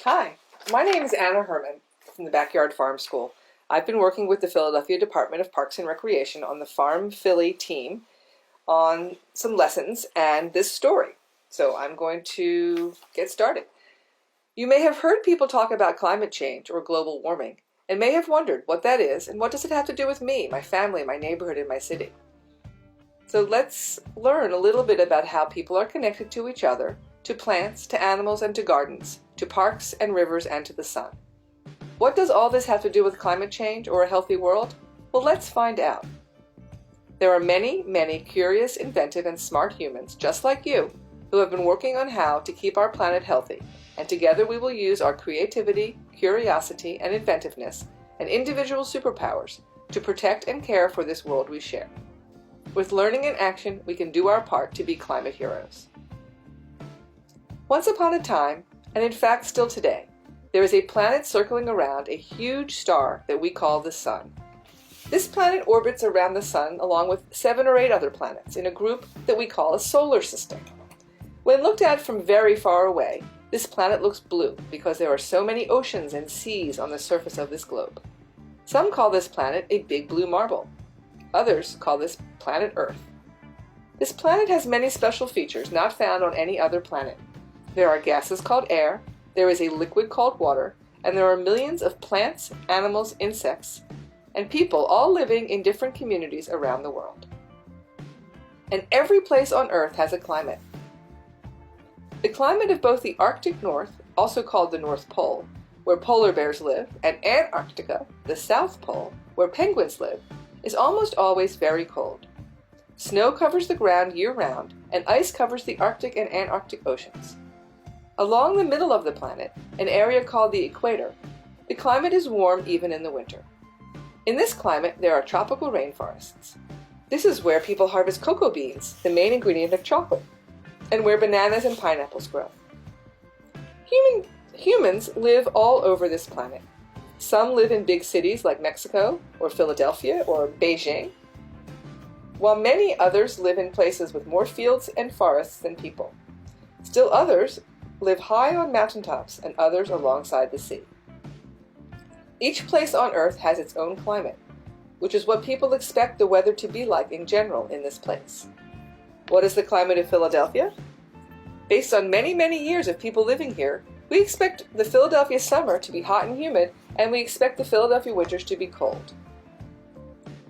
Hi, my name is Anna Herman from the Backyard Farm School. I've been working with the Philadelphia Department of Parks and Recreation on the Farm Philly team on some lessons and this story. So I'm going to get started. You may have heard people talk about climate change or global warming and may have wondered what that is and what does it have to do with me, my family, my neighborhood, and my city. So let's learn a little bit about how people are connected to each other, to plants, to animals, and to gardens, to parks and rivers, and to the sun. What does all this have to do with climate change or a healthy world? Well, let's find out. There are many, many curious, inventive, and smart humans, just like you, who have been working on how to keep our planet healthy, and together we will use our creativity, curiosity, and inventiveness, and individual superpowers to protect and care for this world we share. With learning and action, we can do our part to be climate heroes. Once upon a time, and in fact still today, there is a planet circling around a huge star that we call the Sun. This planet orbits around the Sun along with 7 or 8 other planets in a group that we call a solar system. When looked at from very far away, this planet looks blue because there are so many oceans and seas on the surface of this globe. Some call this planet a big blue marble. Others call this planet Earth. This planet has many special features not found on any other planet. There are gases called air, there is a liquid called water, and there are millions of plants, animals, insects, and people all living in different communities around the world. And every place on Earth has a climate. The climate of both the Arctic North, also called the North Pole, where polar bears live, and Antarctica, the South Pole, where penguins live, is almost always very cold. Snow covers the ground year-round, and ice covers the Arctic and Antarctic oceans. Along the middle of the planet, an area called the equator, the climate is warm even in the winter. In this climate, there are tropical rainforests. This is where people harvest cocoa beans, the main ingredient of chocolate, and where bananas and pineapples grow. Humans live all over this planet. Some live in big cities like Mexico, or Philadelphia, or Beijing, while many others live in places with more fields and forests than people. Still others live high on mountaintops and others alongside the sea. Each place on Earth has its own climate, which is what people expect the weather to be like in general in this place. What is the climate of Philadelphia? Based on many, many years of people living here, we expect the Philadelphia summer to be hot and humid, and we expect the Philadelphia winters to be cold.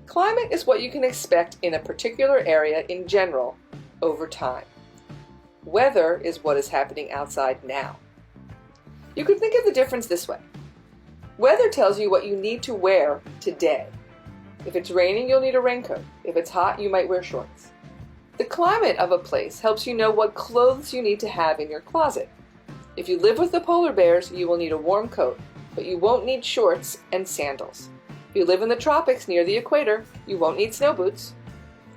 Climate is what you can expect in a particular area in general over time. Weather is what is happening outside now. You could think of the difference this way. Weather tells you what you need to wear today. If it's raining, you'll need a raincoat. If it's hot, you might wear shorts. The climate of a place helps you know what clothes you need to have in your closet. If you live with the polar bears, you will need a warm coat, but you won't need shorts and sandals. If you live in the tropics near the equator, you won't need snow boots.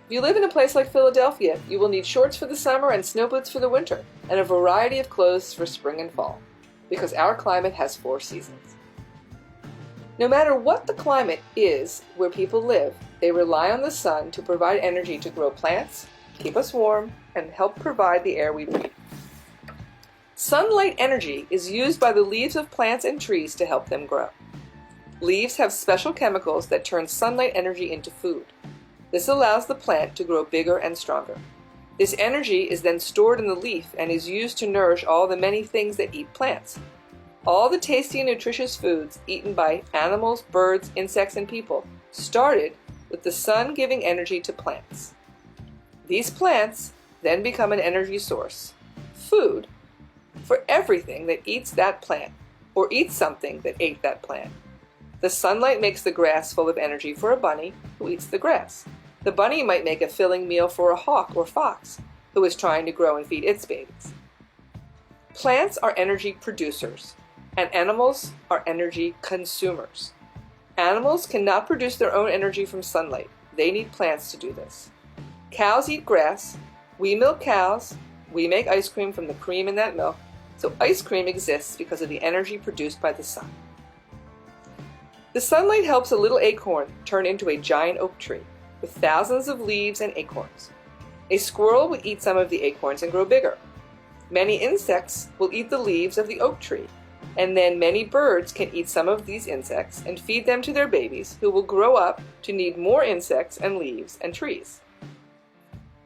If you live in a place like Philadelphia, you will need shorts for the summer and snow boots for the winter, and a variety of clothes for spring and fall, because our climate has 4 seasons. No matter what the climate is where people live, they rely on the sun to provide energy to grow plants, keep us warm, and help provide the air we breathe. Sunlight energy is used by the leaves of plants and trees to help them grow. Leaves have special chemicals that turn sunlight energy into food. This allows the plant to grow bigger and stronger. This energy is then stored in the leaf and is used to nourish all the many things that eat plants. All the tasty and nutritious foods eaten by animals, birds, insects, and people started with the sun giving energy to plants. These plants then become an energy source, food, for everything that eats that plant or eats something that ate that plant. The sunlight makes the grass full of energy for a bunny who eats the grass. The bunny might make a filling meal for a hawk or fox who is trying to grow and feed its babies. Plants are energy producers, and animals are energy consumers. Animals cannot produce their own energy from sunlight. They need plants to do this. Cows eat grass. We milk cows. We make ice cream from the cream in that milk. So ice cream exists because of the energy produced by the sun. The sunlight helps a little acorn turn into a giant oak tree with thousands of leaves and acorns. A squirrel will eat some of the acorns and grow bigger. Many insects will eat the leaves of the oak tree. and then many birds can eat some of these insects and feed them to their babies, who will grow up to need more insects and leaves and trees.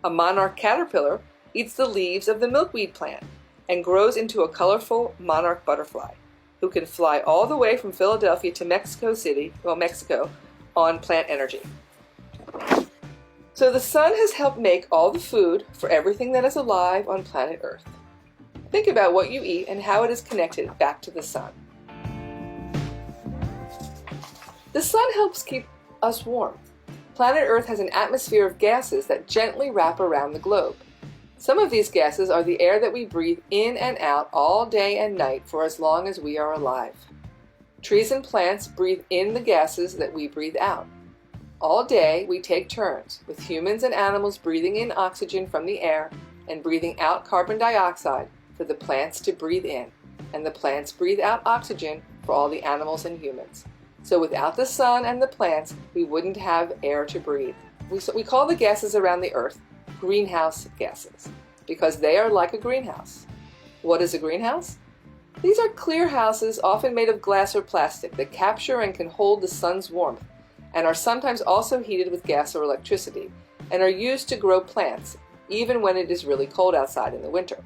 A monarch caterpillar eats the leaves of the milkweed plant and grows into a colorful monarch butterfly, who can fly all the way from Philadelphia to Mexico, on plant energy. So the sun has helped make all the food for everything that is alive on planet Earth. Think about what you eat and how it is connected back to the sun. The sun helps keep us warm. Planet Earth has an atmosphere of gases that gently wrap around the globe. Some of these gases are the air that we breathe in and out all day and night for as long as we are alive. Trees and plants breathe in the gases that we breathe out. All day we take turns, with humans and animals breathing in oxygen from the air and breathing out carbon dioxide for the plants to breathe in, and the plants breathe out oxygen for all the animals and humans. So without the sun and the plants, we wouldn't have air to breathe. We call the gases around the Earth greenhouse gases, because they are like a greenhouse. What is a greenhouse? These are clear houses, often made of glass or plastic, that capture and can hold the sun's warmth, and are sometimes also heated with gas or electricity, and are used to grow plants, even when it is really cold outside in the winter.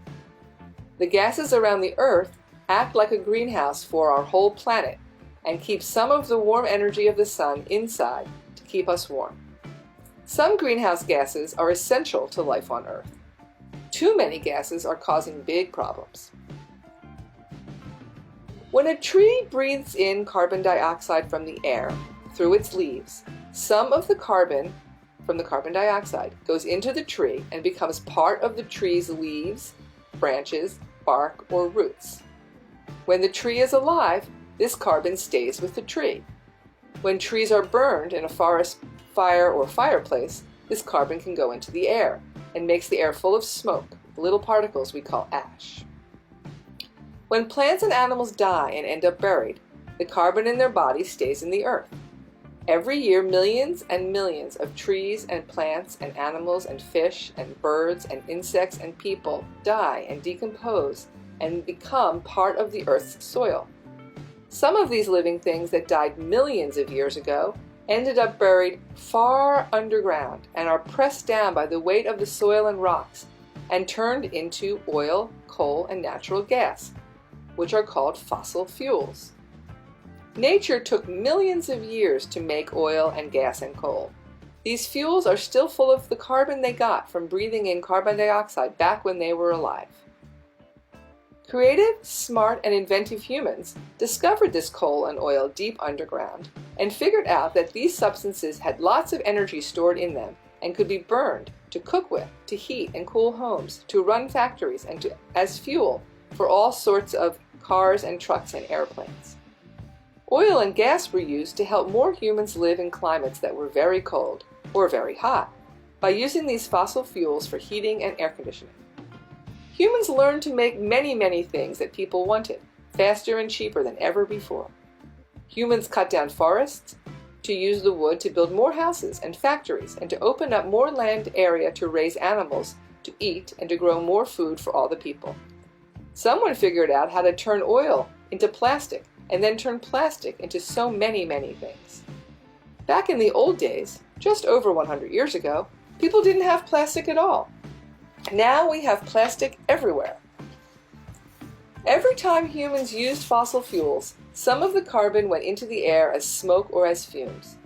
The gases around the Earth act like a greenhouse for our whole planet, and keep some of the warm energy of the sun inside to keep us warm. Some greenhouse gases are essential to life on Earth. Too many gases are causing big problems. When a tree breathes in carbon dioxide from the air through its leaves, some of the carbon from the carbon dioxide goes into the tree and becomes part of the tree's leaves, branches, bark, or roots. When the tree is alive, this carbon stays with the tree. When trees are burned in a forest fire or fireplace, this carbon can go into the air and makes the air full of smoke, little particles we call ash. When plants and animals die and end up buried, the carbon in their body stays in the earth. Every year, millions and millions of trees and plants and animals and fish and birds and insects and people die and decompose and become part of the earth's soil. Some of these living things that died millions of years ago ended up buried far underground and are pressed down by the weight of the soil and rocks and turned into oil, coal, and natural gas, which are called fossil fuels. Nature took millions of years to make oil and gas and coal. These fuels are still full of the carbon they got from breathing in carbon dioxide back when they were alive. Creative, smart, and inventive humans discovered this coal and oil deep underground and figured out that these substances had lots of energy stored in them and could be burned to cook with, to heat and cool homes, to run factories, and as fuel for all sorts of cars and trucks and airplanes. Oil and gas were used to help more humans live in climates that were very cold or very hot by using these fossil fuels for heating and air conditioning. Humans learned to make many things that people wanted, faster and cheaper than ever before. Humans cut down forests to use the wood to build more houses and factories and to open up more land area to raise animals to eat and to grow more food for all the people. Someone figured out how to turn oil into plastic and then turn plastic into so many things. Back in the old days, just over 100 years ago, people didn't have plastic at all. Now we have plastic everywhere. Every time humans used fossil fuels, some of the carbon went into the air as smoke or as fumes.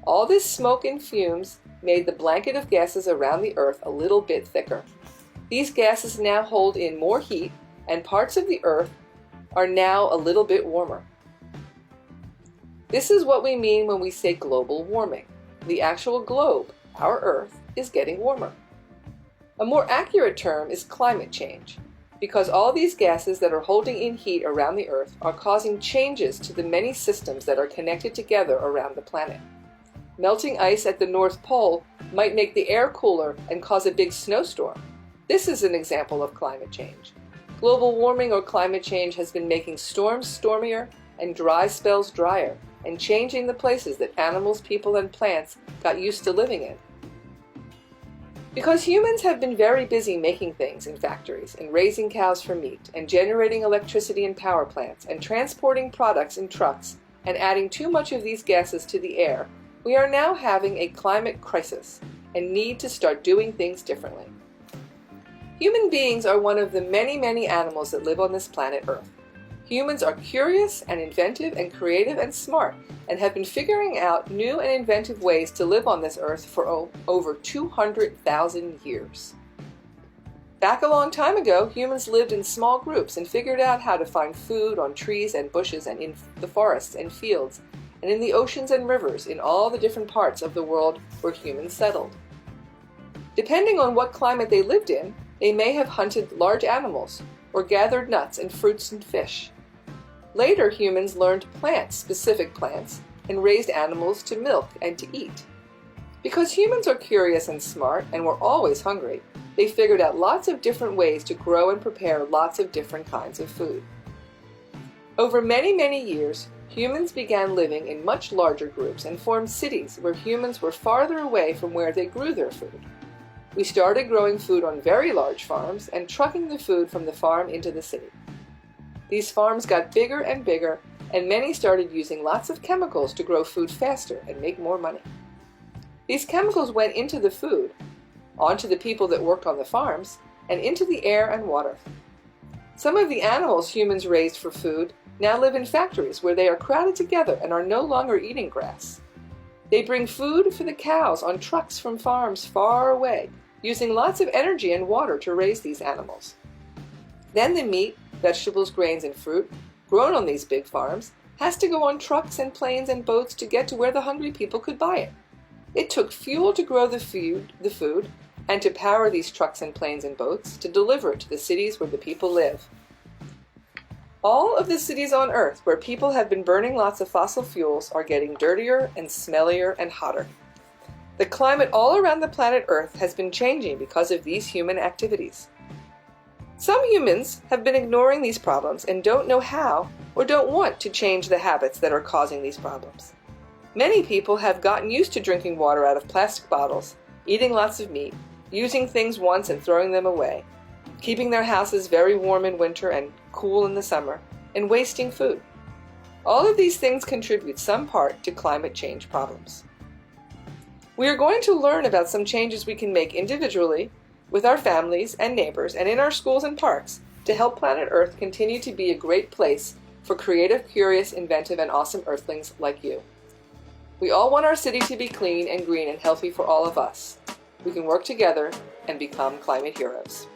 All this smoke and fumes made the blanket of gases around the Earth a little bit thicker. These gases now hold in more heat, and parts of the Earth are now a little bit warmer. This is what we mean when we say global warming. The actual globe, our Earth, is getting warmer. A more accurate term is climate change, because all these gases that are holding in heat around the Earth are causing changes to the many systems that are connected together around the planet. Melting ice at the North Pole might make the air cooler and cause a big snowstorm. This is an example of climate change. Global warming or climate change has been making storms stormier and dry spells drier, and changing the places that animals, people, and plants got used to living in. Because humans have been very busy making things in factories and raising cows for meat and generating electricity in power plants and transporting products in trucks and adding too much of these gases to the air, we are now having a climate crisis and need to start doing things differently. Human beings are one of the many, many animals that live on this planet Earth. Humans are curious and inventive and creative and smart and have been figuring out new and inventive ways to live on this Earth for over 200,000 years. Back a long time ago, humans lived in small groups and figured out how to find food on trees and bushes and in the forests and fields and in the oceans and rivers in all the different parts of the world where humans settled. Depending on what climate they lived in, they may have hunted large animals or gathered nuts and fruits and fish. Later, humans learned plants, specific plants, and raised animals to milk and to eat. Because humans are curious and smart and were always hungry, they figured out lots of different ways to grow and prepare lots of different kinds of food. Over many, many years, humans began living in much larger groups and formed cities where humans were farther away from where they grew their food. We started growing food on very large farms and trucking the food from the farm into the city. These farms got bigger and bigger, and many started using lots of chemicals to grow food faster and make more money. These chemicals went into the food, onto the people that worked on the farms, and into the air and water. Some of the animals humans raised for food now live in factories where they are crowded together and are no longer eating grass. They bring food for the cows on trucks from farms far away, using lots of energy and water to raise these animals. Then the meat, vegetables, grains, and fruit grown on these big farms has to go on trucks and planes and boats to get to where the hungry people could buy it. It took fuel to grow the food, and to power these trucks and planes and boats to deliver it to the cities where the people live. All of the cities on Earth where people have been burning lots of fossil fuels are getting dirtier and smellier and hotter. The climate all around the planet Earth has been changing because of these human activities. Some humans have been ignoring these problems and don't know how or don't want to change the habits that are causing these problems. Many people have gotten used to drinking water out of plastic bottles, eating lots of meat, using things once and throwing them away, keeping their houses very warm in winter and cool in the summer, and wasting food. All of these things contribute some part to climate change problems. We are going to learn about some changes we can make individually, with our families and neighbors, and in our schools and parks to help planet Earth continue to be a great place for creative, curious, inventive, and awesome Earthlings like you. We all want our city to be clean and green and healthy for all of us. We can work together and become climate heroes.